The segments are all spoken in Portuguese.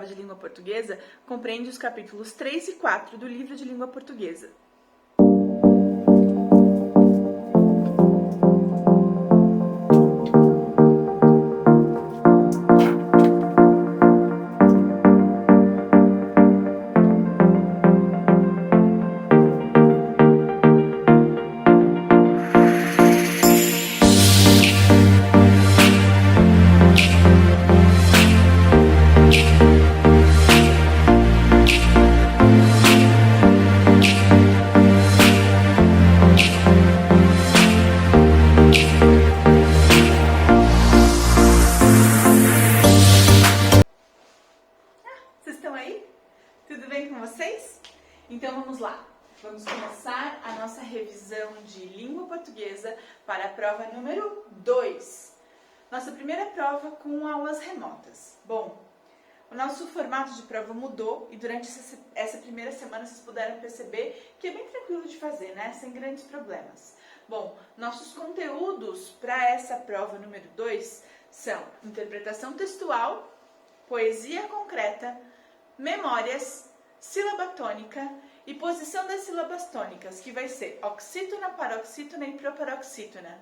prova de língua portuguesa compreende os capítulos 3 e 4 do livro de língua portuguesa. Vocês estão aí? Tudo bem com vocês? Então vamos lá. Vamos começar a nossa revisão de língua portuguesa para a prova número 2. Nossa primeira prova com aulas remotas. Bom, o nosso formato de prova mudou e durante essa primeira semana vocês puderam perceber que é bem tranquilo de fazer, né? Sem grandes problemas. Bom, nossos conteúdos para essa prova número 2 são interpretação textual, poesia concreta, memórias, sílaba tônica e posição das sílabas tônicas, que vai ser oxítona, paroxítona e proparoxítona.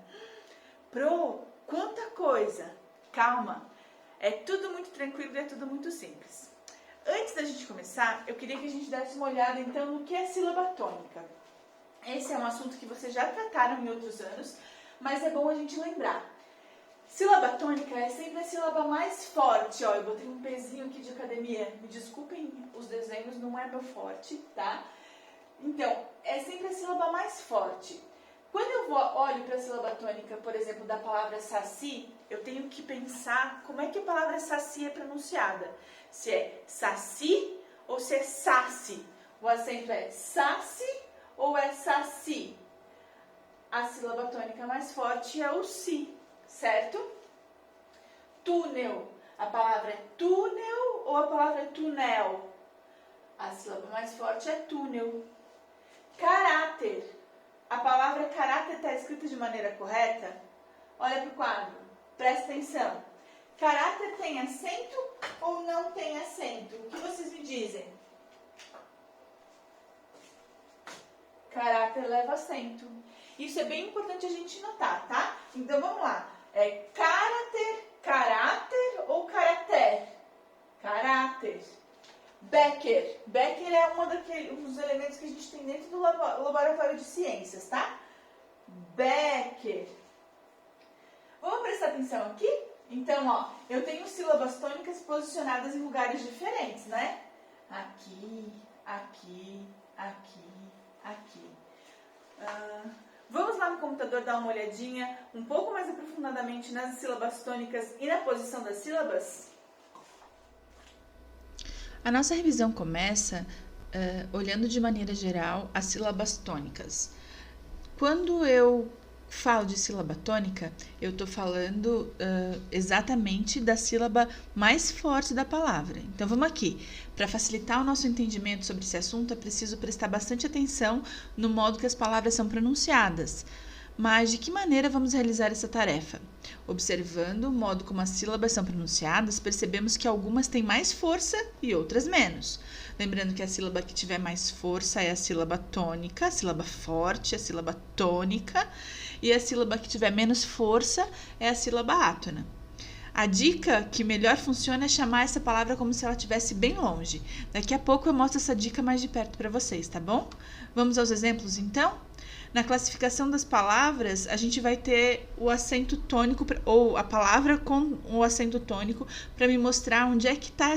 Quanta coisa! Calma! É tudo muito tranquilo e é tudo muito simples. Antes da gente começar, eu queria que a gente desse uma olhada então no que é sílaba tônica. Esse é um assunto que vocês já trataram em outros anos, mas é bom a gente lembrar. Sílaba tônica é sempre a sílaba mais forte. Ó, eu botei um pezinho aqui de academia. Me desculpem os desenhos, não é meu forte, tá? Então, é sempre a sílaba mais forte. Quando eu olho para a sílaba tônica, por exemplo, da palavra saci, eu tenho que pensar como é que a palavra saci é pronunciada. Se é saci ou se é saci. O acento é saci ou é saci. A sílaba tônica mais forte é o si, certo? Túnel. A palavra é túnel ou a palavra é túnel? A sílaba mais forte é túnel. Caráter. A palavra caráter está escrita de maneira correta? Olha para o quadro. Presta atenção. Caráter tem acento ou não tem acento? O que vocês me dizem? Caráter leva acento. Isso é bem importante a gente notar, tá? Então vamos lá. É caráter ou caráter? Caráter. Becker. Becker é um dos elementos que a gente tem dentro do laboratório de ciências, tá? Becker. Vamos prestar atenção aqui? Então, ó, eu tenho sílabas tônicas posicionadas em lugares diferentes, né? Aqui, aqui, aqui, aqui. Vamos lá no computador dar uma olhadinha um pouco mais aprofundadamente nas sílabas tônicas e na posição das sílabas? A nossa revisão começa olhando de maneira geral as sílabas tônicas. Quando eu falo de sílaba tônica, eu estou falando exatamente da sílaba mais forte da palavra. Então vamos aqui. Para facilitar o nosso entendimento sobre esse assunto, é preciso prestar bastante atenção no modo que as palavras são pronunciadas. Mas de que maneira vamos realizar essa tarefa? Observando o modo como as sílabas são pronunciadas, percebemos que algumas têm mais força e outras menos. Lembrando que a sílaba que tiver mais força é a sílaba tônica, a sílaba forte, a sílaba tônica, e a sílaba que tiver menos força é a sílaba átona. A dica que melhor funciona é chamar essa palavra como se ela estivesse bem longe. Daqui a pouco eu mostro essa dica mais de perto para vocês, tá bom? Vamos aos exemplos então? Na classificação das palavras, a gente vai ter o acento tônico, ou a palavra com o acento tônico, para me mostrar onde é que está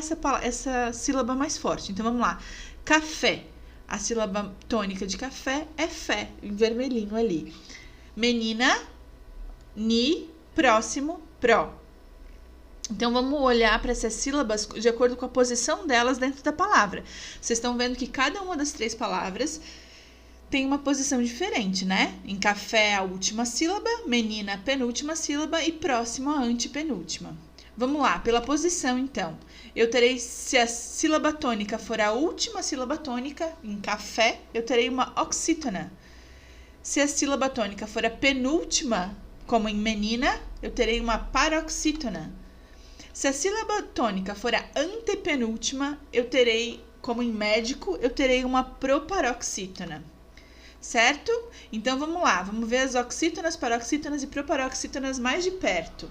essa sílaba mais forte. Então, vamos lá. Café. A sílaba tônica de café é fé, em vermelhinho ali. Menina, ni, próximo, pró. Então, vamos olhar para essas sílabas de acordo com a posição delas dentro da palavra. Vocês estão vendo que cada uma das 3 palavras tem uma posição diferente, né? Em café, a última sílaba, menina, a penúltima sílaba e próximo, a antepenúltima. Vamos lá, pela posição, então. Eu terei, se a sílaba tônica for a última sílaba tônica, em café, eu terei uma oxítona. Se a sílaba tônica for a penúltima, como em menina, eu terei uma paroxítona. Se a sílaba tônica for a antepenúltima, eu terei, como em médico, eu terei uma proparoxítona. Certo? Então, vamos lá. Vamos ver as oxítonas, paroxítonas e proparoxítonas mais de perto.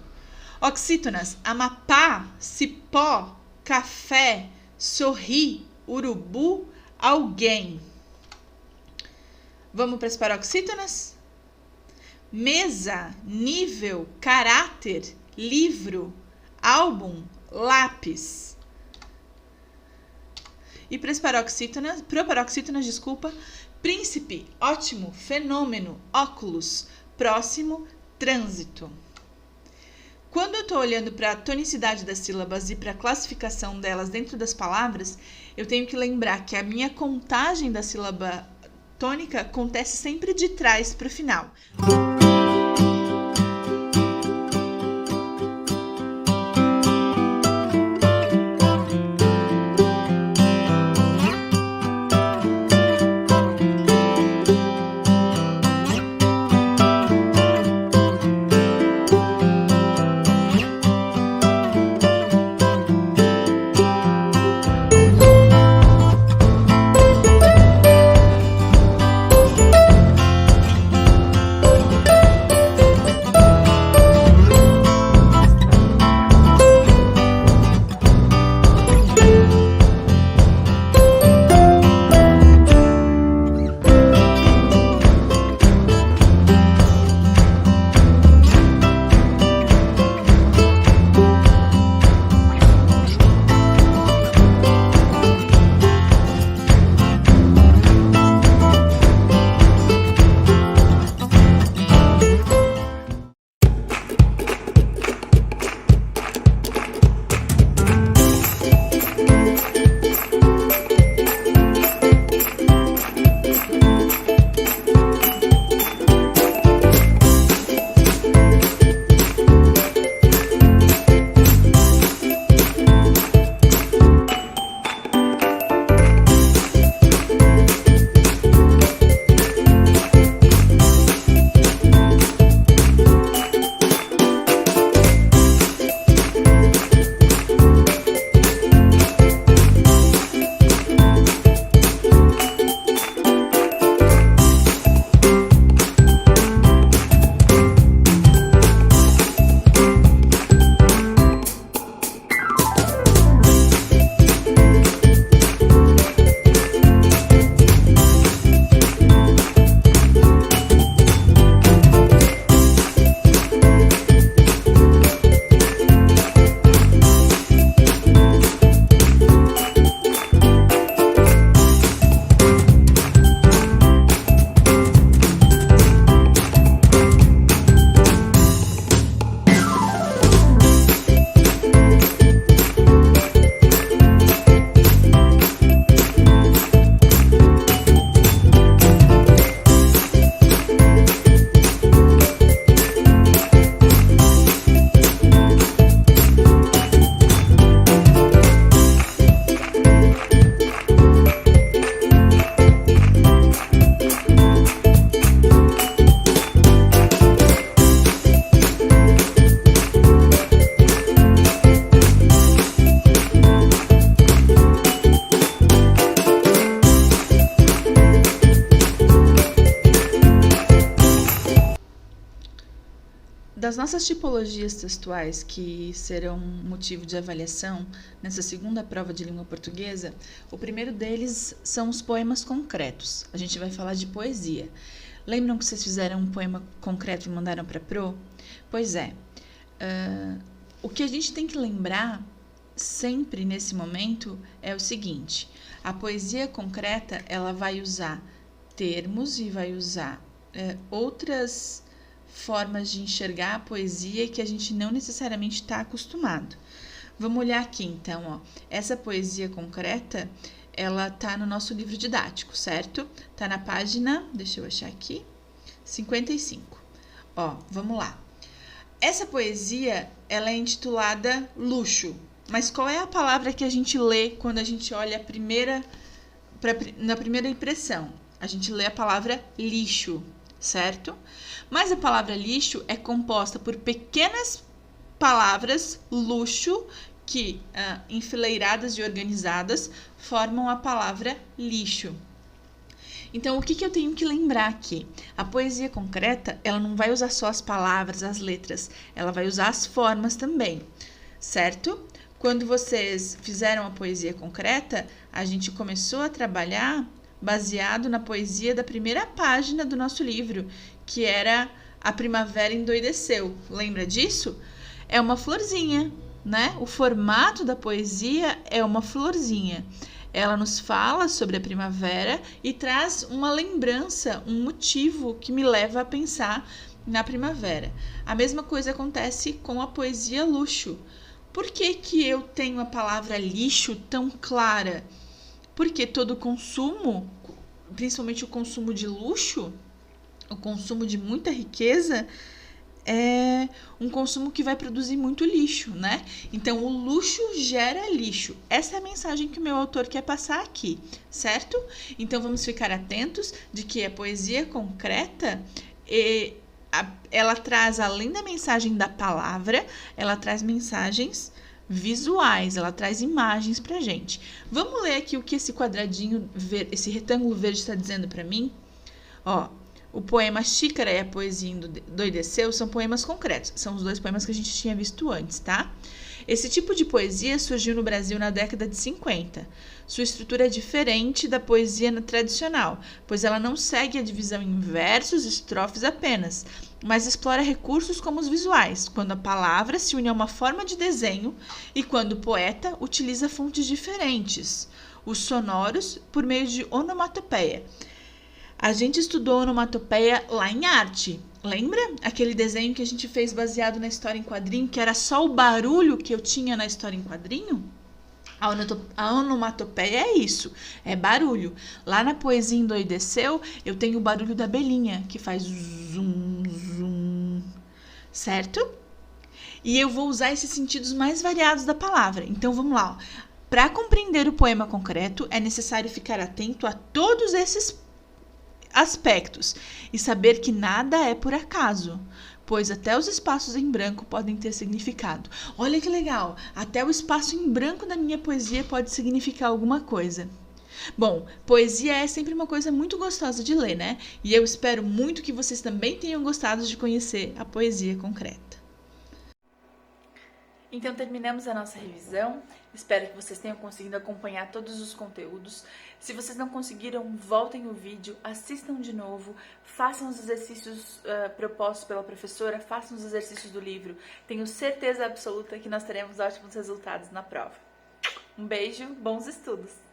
Oxítonas: Amapá, cipó, café, sorri, urubu, alguém. Vamos para as paroxítonas? Mesa, nível, caráter, livro, álbum, lápis. E para as proparoxítonas, príncipe, ótimo, fenômeno, óculos, próximo, trânsito. Quando eu estou olhando para a tonicidade das sílabas e para a classificação delas dentro das palavras, eu tenho que lembrar que a minha contagem da sílaba tônica acontece sempre de trás para o final. Das nossas tipologias textuais que serão motivo de avaliação nessa segunda prova de língua portuguesa, o primeiro deles são os poemas concretos. A gente vai falar de poesia. Lembram que vocês fizeram um poema concreto e mandaram para a Pro? Pois é. O que a gente tem que lembrar sempre nesse momento é o seguinte: a poesia concreta ela vai usar termos e vai usar outras formas de enxergar a poesia que a gente não necessariamente está acostumado. Vamos olhar aqui então, ó. Essa poesia concreta, ela tá no nosso livro didático, certo? Tá na página, deixa eu achar aqui, 55. Ó, vamos lá. Essa poesia, ela é intitulada Luxo. Mas qual é a palavra que a gente lê quando a gente olha na primeira impressão? A gente lê a palavra lixo, certo? Mas a palavra lixo é composta por pequenas palavras luxo, que enfileiradas e organizadas formam a palavra lixo. Então, o que eu tenho que lembrar aqui? A poesia concreta, ela não vai usar só as palavras, as letras, ela vai usar as formas também, certo? Quando vocês fizeram a poesia concreta, a gente começou a trabalhar baseado na poesia da primeira página do nosso livro, que era A Primavera Endoideceu. Lembra disso? É uma florzinha, né? O formato da poesia é uma florzinha. Ela nos fala sobre a primavera e traz uma lembrança, um motivo que me leva a pensar na primavera. A mesma coisa acontece com a poesia luxo. Por que eu tenho a palavra lixo tão clara? Porque todo consumo, principalmente o consumo de luxo, o consumo de muita riqueza, é um consumo que vai produzir muito lixo, né? Então, o luxo gera lixo. Essa é a mensagem que o meu autor quer passar aqui, certo? Então, vamos ficar atentos de que a poesia concreta, ela traz, além da mensagem da palavra, ela traz mensagens visuais, ela traz imagens pra gente. Vamos ler aqui o que esse quadradinho, esse retângulo verde está dizendo para mim? Ó, o poema Xícara e a Poesia Endoideceu são poemas concretos. São os dois poemas que a gente tinha visto antes, tá? Esse tipo de poesia surgiu no Brasil na década de 50. Sua estrutura é diferente da poesia tradicional, pois ela não segue a divisão em versos e estrofes apenas, mas explora recursos como os visuais, quando a palavra se une a uma forma de desenho e quando o poeta utiliza fontes diferentes, os sonoros por meio de onomatopeia. A gente estudou onomatopeia lá em arte. Lembra? Aquele desenho que a gente fez baseado na história em quadrinho, que era só o barulho que eu tinha na história em quadrinho? A onomatopeia é isso, é barulho. Lá na Poesia Endoideceu, eu tenho o barulho da abelhinha, que faz zum, zum, certo? E eu vou usar esses sentidos mais variados da palavra. Então, vamos lá. Para compreender o poema concreto, é necessário ficar atento a todos esses aspectos e saber que nada é por acaso, pois até os espaços em branco podem ter significado. Olha que legal! Até o espaço em branco da minha poesia pode significar alguma coisa. Bom, poesia é sempre uma coisa muito gostosa de ler, né? E eu espero muito que vocês também tenham gostado de conhecer a poesia concreta. Então terminamos a nossa revisão, espero que vocês tenham conseguido acompanhar todos os conteúdos. Se vocês não conseguiram, voltem o vídeo, assistam de novo, façam os exercícios propostos pela professora, façam os exercícios do livro. Tenho certeza absoluta que nós teremos ótimos resultados na prova. Um beijo, bons estudos!